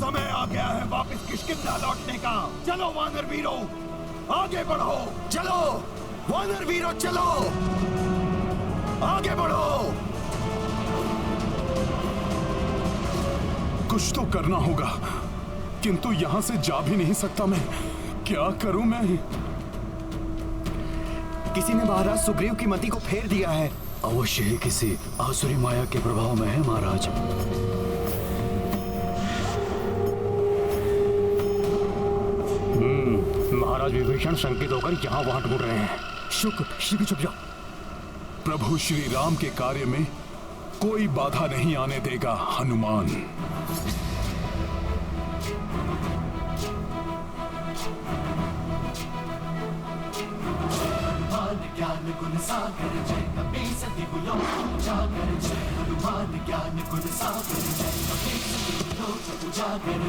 समय आ गया है वापस किष्किंधा लौटने का। चलो वानर वीरों, आगे बढ़ो। चलो वानर वीरों, चलो आगे बढ़ो। कुछ तो करना होगा, किंतु यहाँ से जा भी नहीं सकता मैं। क्या करूं मैं? किसी ने महाराज सुग्रीव की मति को फेर दिया है। अवश्य ही किसी आसुरी माया के प्रभाव में है महाराज। महाराज विभीषण संकित होकर यहाँ वहां ढूंढ रहे हैं। शीघ्र चुप जाओ। प्रभु श्री राम के कार्य में कोई बाधा नहीं आने देगा हनुमान। ज्ञान गुण सागर जय कपी सति गुलो उजागर जय हनुमान ज्ञान गुण सागर जय कपी सति गुलो उजागर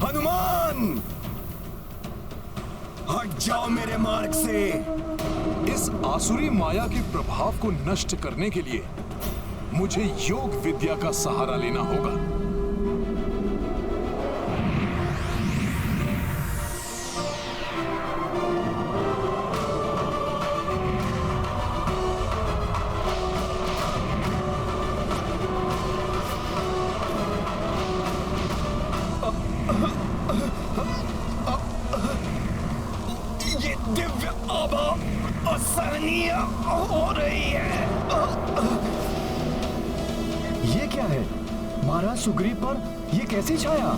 हनुमान, हट जाओ मेरे मार्ग से। इस आसुरी माया के प्रभाव को नष्ट करने के लिए मुझे योग विद्या का सहारा लेना होगा। ये दिव्य आभा असहनीय हो रही है। ये क्या है? महाराज सुग्रीव पर ये कैसी छाया?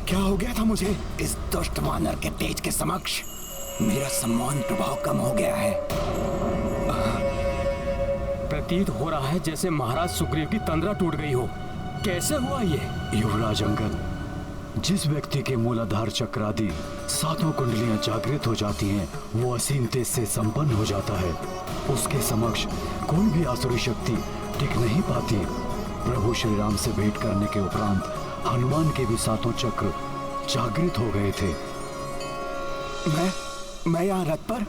क्या हो गया था मुझे? इस दुष्ट वानर के तेज के समक्ष मेरा सम्मान प्रभाव कम हो गया है। प्रतीत हो रहा है जैसे महाराज सुग्रीव की तंद्रा टूट गई हो। कैसे हुआ ये? युवराज अंगद, जिस व्यक्ति के मूलाधार चक्र आदि सातों कुंडलियां जागृत हो जाती हैं, वो असीम तेज से संपन्न हो जाता है। उसके समक्ष कोई भी आसुरी शक्ति टिक नहीं पाती। प्रभु श्री राम से भेंट करने के उपरांत हनुमान के भी सातों चक्र जागृत हो गए थे। मैं यहाँ रथ पर?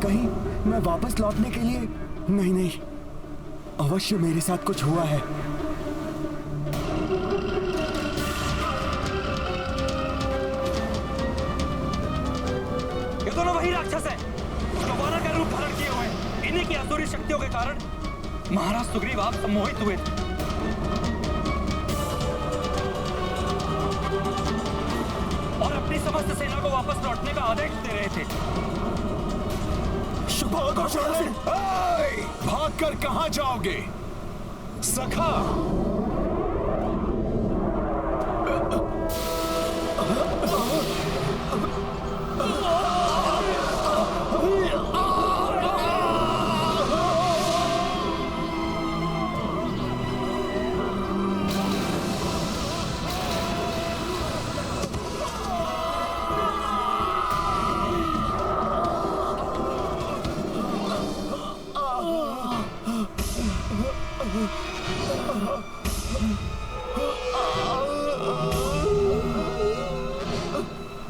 कहीं मैं वापस लौटने के लिए? नहीं, अवश्य मेरे साथ कुछ हुआ है। ये दोनों वही राक्षस हैं जो वानर का रूप धारण किए हुए हैं। इन्हीं की आसुरी शक्तियों के कारण महाराज सुग्रीव आप सम्मोहित हुए थे और अपनी समस्त सेना को वापस लौटने का आदेश दे रहे थे। भागकर कहां जाओगे सखा?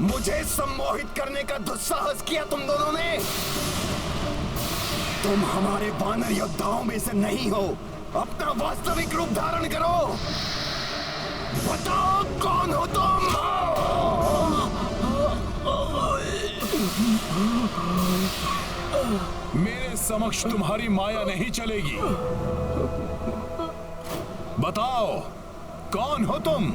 मुझे सम्मोहित करने का दुस्साहस किया तुम दोनों ने। तुम हमारे वानर योद्धाओं में से नहीं हो। अपना वास्तविक रूप धारण करो। बताओ कौन हो तुम? मेरे समक्ष तुम्हारी माया नहीं चलेगी। बताओ कौन हो तुम?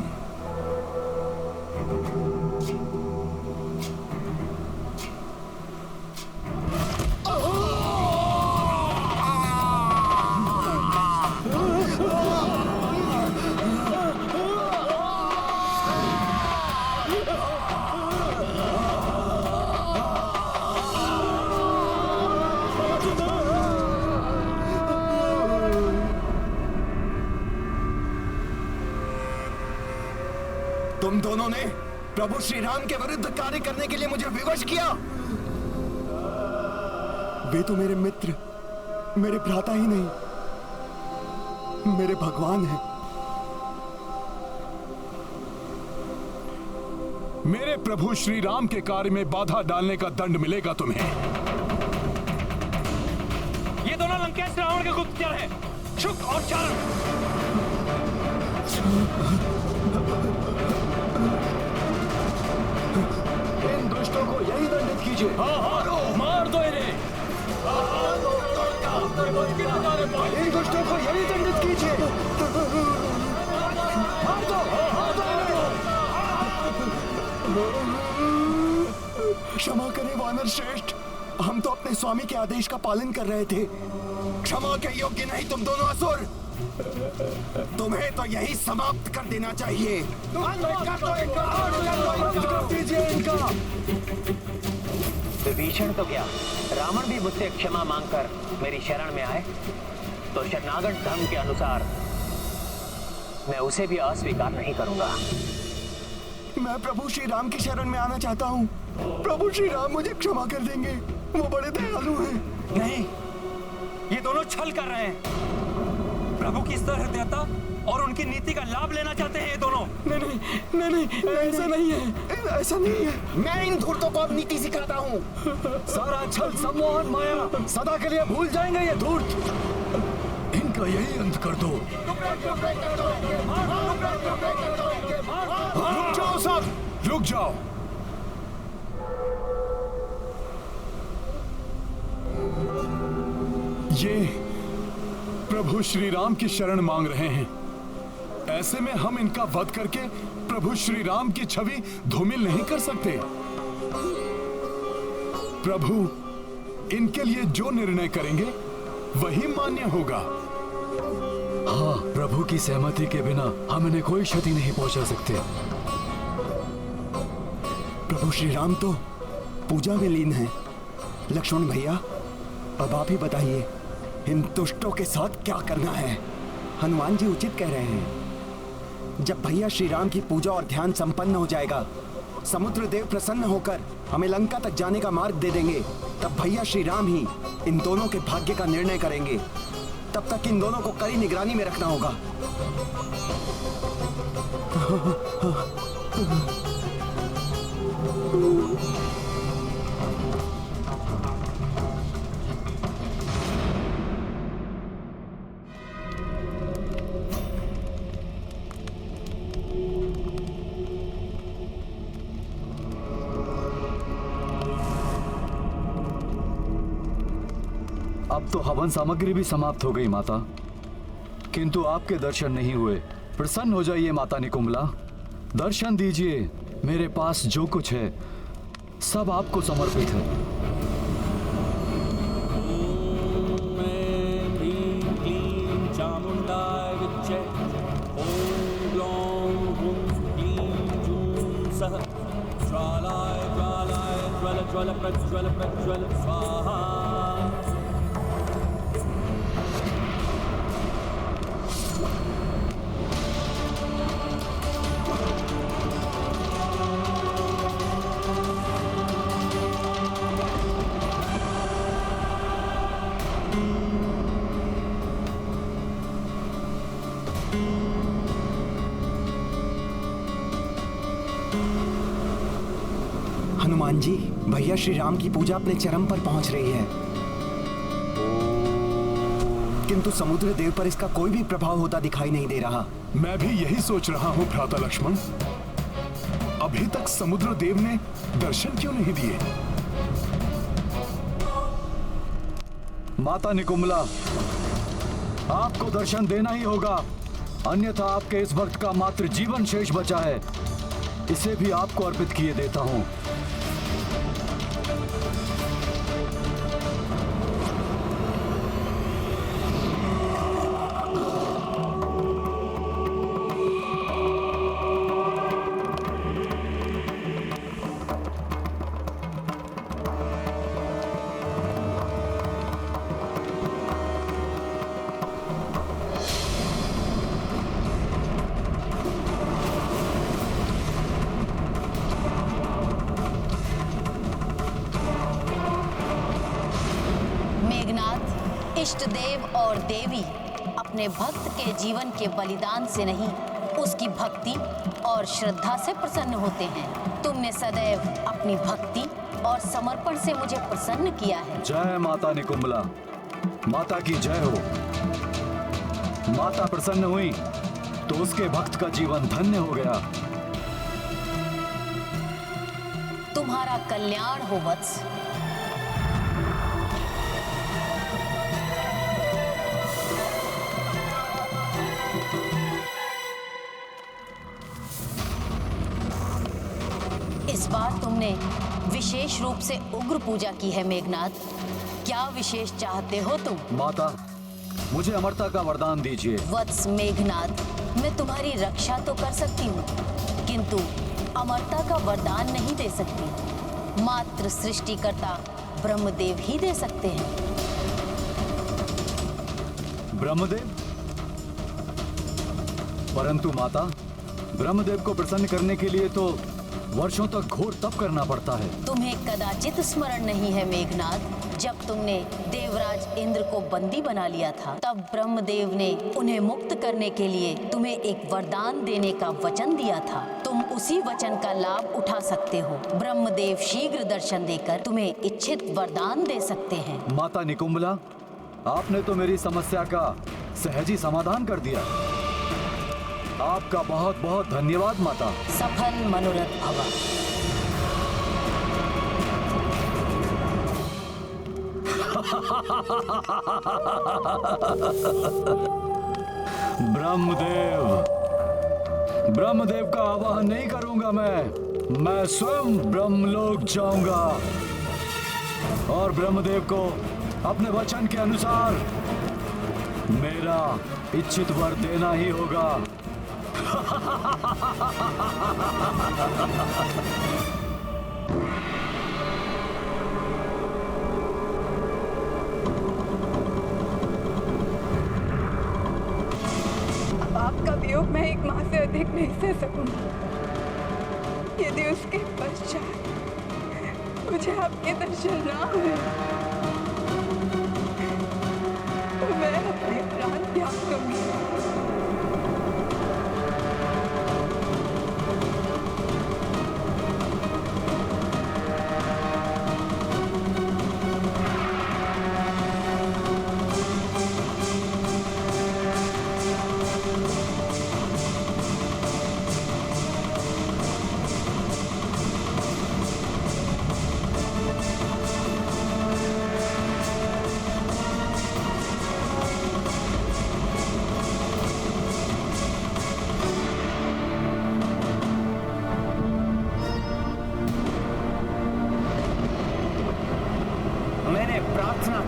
तुम दोनों ने प्रभु श्री राम के विरुद्ध कार्य करने के लिए मुझे विवश किया। वे तो मेरे मित्र, मेरे भ्राता ही नहीं, मेरे भगवान हैं। मेरे प्रभु श्री राम के कार्य में बाधा डालने का दंड मिलेगा तुम्हें। ये दोनों लंकेश रावण के गुप्तचर हैं, शुक और चारण। इन दुष्टों को यही दंडित कीजिए। मार दो इन्हें। इन दुष्टों को यही दंडित कीजिए। मार दो क्षमा करें वानर श्रेष्ठ, हम तो अपने स्वामी के आदेश का पालन कर रहे थे। क्षमा के योग्य नहीं तुम दोनों असुर। तुम्हें तो यही समाप्त कर देना चाहिए। दीजिए इनका। विभीषण तो क्या, रावण भी मुझसे क्षमा मांगकर मेरी शरण में आए तो शरणागत धर्म के अनुसार मैं उसे भी अस्वीकार नहीं करूंगा। मैं प्रभु श्री राम की शरण में आना चाहता हूँ। प्रभु श्री राम मुझे क्षमा कर देंगे, वो बड़े दयालु हैं। नहीं, ये दोनों छल कर रहे हैं। प्रभु की सहृदयता और उनकी नीति का लाभ लेना चाहते हैं ये दोनों। नहीं, ऐसा नहीं है। ऐसा नहीं है। मैं इन धूर्तों को अब नीति सिखाता हूँ। सारा छल, सम्मोहन, माया सदा के लिए भूल जाएंगे ये धूर्त। इनका यही अंत कर दो। रुक जाओ सब, रुक जाओ। ये प्रभु श्री राम की शरण मांग रहे हैं। ऐसे में हम इनका वध करके प्रभु श्री राम की छवि धूमिल नहीं कर सकते। प्रभु इनके लिए जो निर्णय करेंगे वही मान्य होगा। हाँ, प्रभु की सहमति के बिना हम इन्हें कोई क्षति नहीं पहुंचा सकते। प्रभु श्री राम तो पूजा में लीन हैं। लक्ष्मण भैया, अब आप ही बताइए, इन दुष्टों के साथ क्या करना है? हनुमान जी उचित कह रहे हैं। जब भैया श्री राम की पूजा और ध्यान संपन्न हो जाएगा, समुद्र देव प्रसन्न होकर हमें लंका तक जाने का मार्ग दे देंगे, तब भैया श्री राम ही इन दोनों के भाग्य का निर्णय करेंगे। तब तक इन दोनों को कड़ी निगरानी में रखना होगा। अब तो हवन सामग्री भी समाप्त हो गई माता, किंतु आपके दर्शन नहीं हुए। प्रसन्न हो जाइए माता निकुंभला, दर्शन दीजिए। मेरे पास जो कुछ है सब आपको समर्पित है। ज्वल प्रज्वल प्रज्वल स्वाहा। हनुमान जी, भैया श्री राम की पूजा अपने चरम पर पहुंच रही है, किंतु समुद्र देव पर इसका कोई भी प्रभाव होता दिखाई नहीं दे रहा। मैं भी यही सोच रहा हूँ भ्राता लक्ष्मण। अभी तक समुद्र देव ने दर्शन क्यों नहीं दिए? माता निकुंभला, आपको दर्शन देना ही होगा, अन्यथा आपके इस भक्त का मात्र जीवन शेष बचा है। इसे भी आपको अर्पित किए देता हूं। इष्ट देव और देवी अपने भक्त के जीवन के बलिदान से नहीं, उसकी भक्ति और श्रद्धा से प्रसन्न होते हैं। तुमने सदैव अपनी भक्ति और समर्पण से मुझे प्रसन्न किया है। जय माता निकुंभला, माता की जय हो। माता प्रसन्न हुई तो उसके भक्त का जीवन धन्य हो गया। तुम्हारा कल्याण हो वत्स। इस बार तुमने विशेष रूप से उग्र पूजा की है मेघनाद। क्या विशेष चाहते हो तुम? माता, मुझे अमरता का वरदान दीजिए। वत्स मेघनाद, मैं तुम्हारी रक्षा तो कर सकती हूँ, किंतु अमरता का वरदान नहीं दे सकती। मात्र सृष्टिकर्ता ब्रह्मदेव ही दे सकते हैं। ब्रह्मदेव? परंतु माता, ब्रह्मदेव को प्रसन्न करने के लिए तो वर्षों तक घोर तप करना पड़ता है। तुम्हें कदाचित स्मरण नहीं है मेघनाद, जब तुमने देवराज इंद्र को बंदी बना लिया था, तब ब्रह्मदेव ने उन्हें मुक्त करने के लिए तुम्हें एक वरदान देने का वचन दिया था। तुम उसी वचन का लाभ उठा सकते हो। ब्रह्मदेव शीघ्र दर्शन देकर तुम्हें इच्छित वरदान दे सकते हैं। माता निकुंभला, आपने तो मेरी समस्या का सहज ही समाधान कर दिया। आपका बहुत बहुत धन्यवाद माता। सफल मनोरथ भव। ब्रह्मदेव, ब्रह्मदेव का आवाहन नहीं करूंगा। मैं स्वयं ब्रह्मलोक जाऊंगा और ब्रह्मदेव को अपने वचन के अनुसार मेरा इच्छित वर देना ही होगा। अब आपका वियोग मैं एक माह से अधिक नहीं सह सकूंगी। यदि उसके पश्चात मुझे आपके दर्शन ना हुए तो मैं अपने प्राण त्याग दूंगी।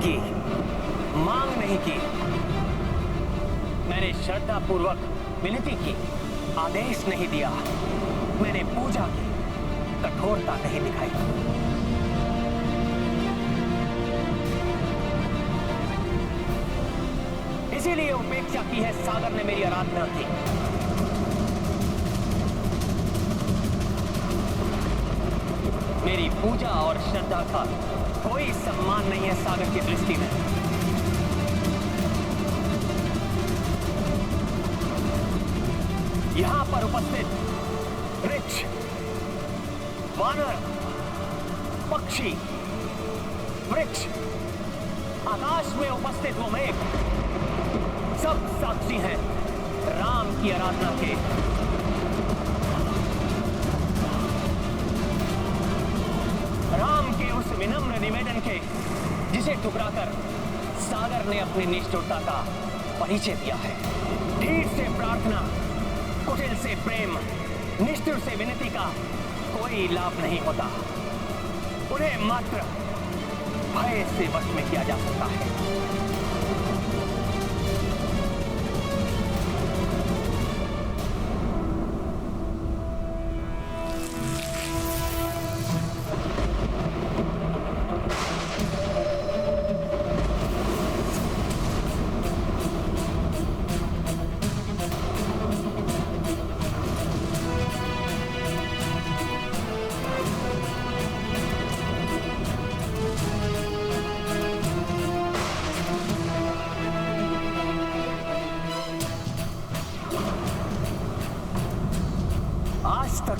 की, मांग नहीं की। मैंने श्रद्धा पूर्वक विनती की, आदेश नहीं दिया। मैंने पूजा की, कठोरता नहीं दिखाई। इसीलिए उपेक्षा की है सागर ने मेरी आराधना की। मेरी पूजा और श्रद्धा का कोई सम्मान नहीं है सागर की दृष्टि में। यहां पर उपस्थित वृक्ष, वानर, पक्षी, वृक्ष, आकाश में उपस्थित वो मेघ, सब साक्षी हैं राम की आराधना के। राम के उस विनम्र निवेदन के जिसे ठुकराकर सागर ने अपनी निष्ठुरता का परिचय दिया है। ढीठ से प्रार्थना, कुटिल से प्रेम, निष्ठुर से विनती का कोई लाभ नहीं होता। उन्हें मात्र भय से वश में किया जा सकता है।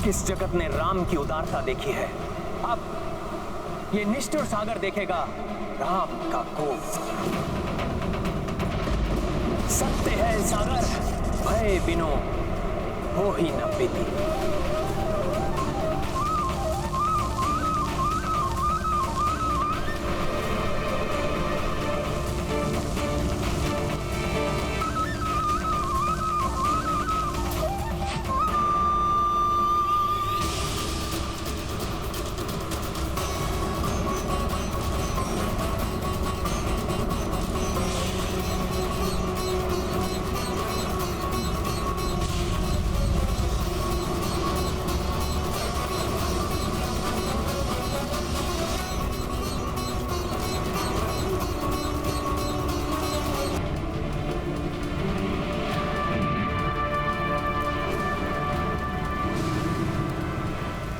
किस जगत ने राम की उदारता देखी है, अब ये निष्ठुर सागर देखेगा राम का कोप। सत्य है सागर, भय बिनो हो ही न बीती।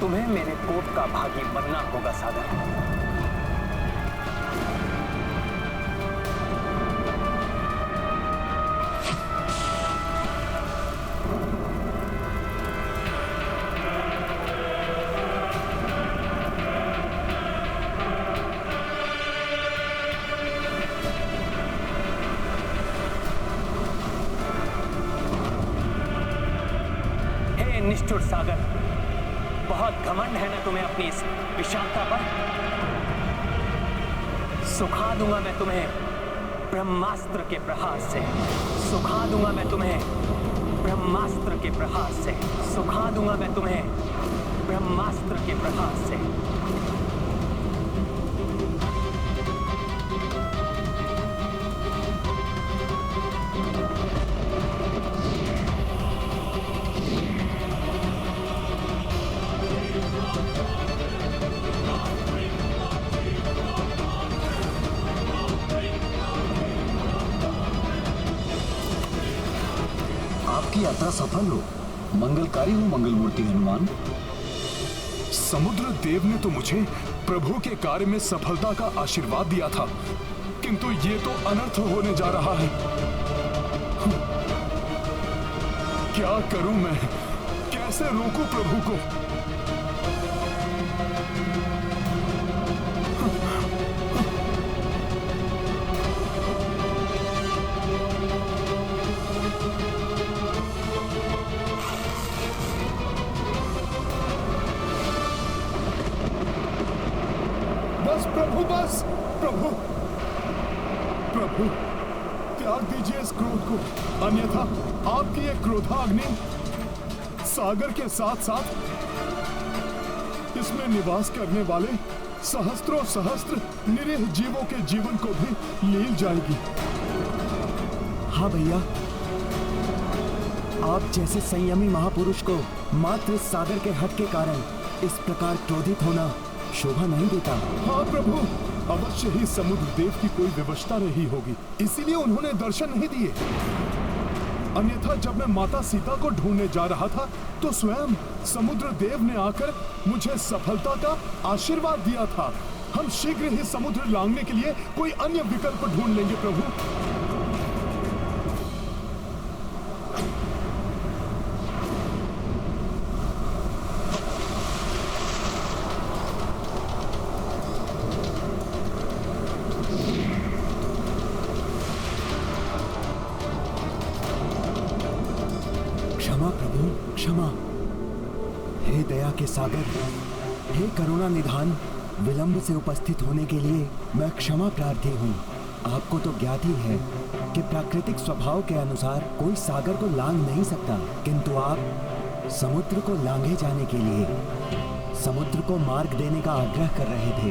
तुम्हें मेरे कोप का भागी बनना होगा सागर। हे निष्ठुर सागर, बहुत घमंड है ना तुम्हें अपनी इस विशालता पर। सुखा दूंगा मैं तुम्हें ब्रह्मास्त्र के प्रहार से, सुखा दूंगा मैं तुम्हें ब्रह्मास्त्र के प्रहार से, सुखा दूंगा मैं तुम्हें ब्रह्मास्त्र के प्रहार से। आपकी यात्रा सफल हो, मंगलकारी हो मंगल मूर्ति हनुमान। समुद्र देव ने तो मुझे प्रभु के कार्य में सफलता का आशीर्वाद दिया था, किंतु ये तो अनर्थ होने जा रहा है। क्या करूं मैं, कैसे रोकूं प्रभु को? प्रभु बस, प्रभु प्रभु त्याग दीजिए इस क्रोध को, अन्यथा आपकी ये क्रोधाग्नि सागर के साथ साथ इसमें निवास करने वाले सहस्त्रों सहस्त्र निरीह जीवों के जीवन को भी लील जाएगी। हाँ भैया, आप जैसे संयमी महापुरुष को मात्र सागर के हट के कारण इस प्रकार क्रोधित होना शोभा नहीं देता। हाँ प्रभु, अवश्य ही समुद्र देव की कोई विवशता रही होगी, इसीलिए उन्होंने दर्शन नहीं दिए। अन्यथा जब मैं माता सीता को ढूंढने जा रहा था तो स्वयं समुद्र देव ने आकर मुझे सफलता का आशीर्वाद दिया था। हम शीघ्र ही समुद्र लांघने के लिए कोई अन्य विकल्प ढूंढ लेंगे प्रभु। क्षमा, हे दया के सागर, हे करुणा निधान, विलंब से उपस्थित होने के लिए मैं क्षमा प्रार्थी हूँ। आपको तो ज्ञात ही है कि प्राकृतिक स्वभाव के अनुसार कोई सागर को लांघ नहीं सकता, किंतु आप समुद्र को लांघे जाने के लिए समुद्र को मार्ग देने का आग्रह कर रहे थे।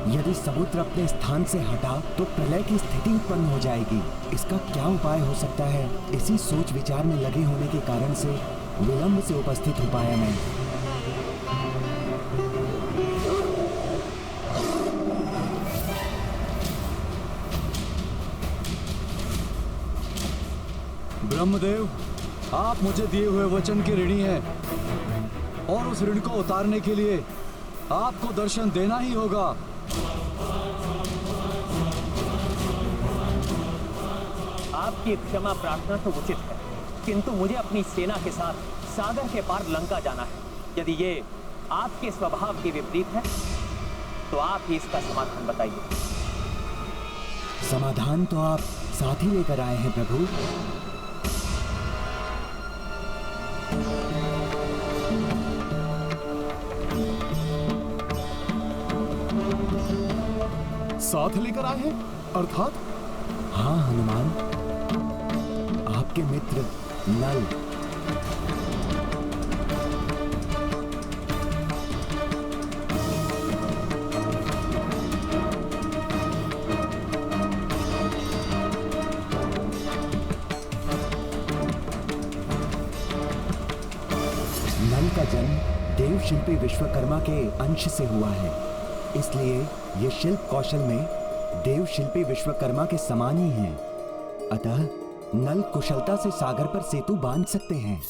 यदि समुद्र अपने स्थान से हटा तो प्रलय की स्थिति उत्पन्न हो जाएगी। इसका क्या उपाय हो सकता है? इसी सोच विचार में लगे होने के कारण से विलंब से उपस्थित हो पाया मैं। ब्रह्मदेव, आप मुझे दिए हुए वचन के ऋणी हैं और उस ऋण को उतारने के लिए आपको दर्शन देना ही होगा। आपकी क्षमा प्रार्थना तो उचित है, किंतु मुझे अपनी सेना के साथ सागर के पार लंका जाना है। यदि ये आपके स्वभाव के विपरीत है तो आप ही इसका समाधान बताइए। समाधान तो आप साथ ही लेकर आए हैं प्रभु। साथ लेकर आए हैं अर्थात? हाँ हनुमान, आपके मित्र नल। नल का जन्म देव शिल्पी विश्वकर्मा के अंश से हुआ है, इसलिए ये शिल्प कौशल में देव शिल्पी विश्वकर्मा के समान ही हैं। अतः नल कुशलता से सागर पर सेतु बांध सकते हैं।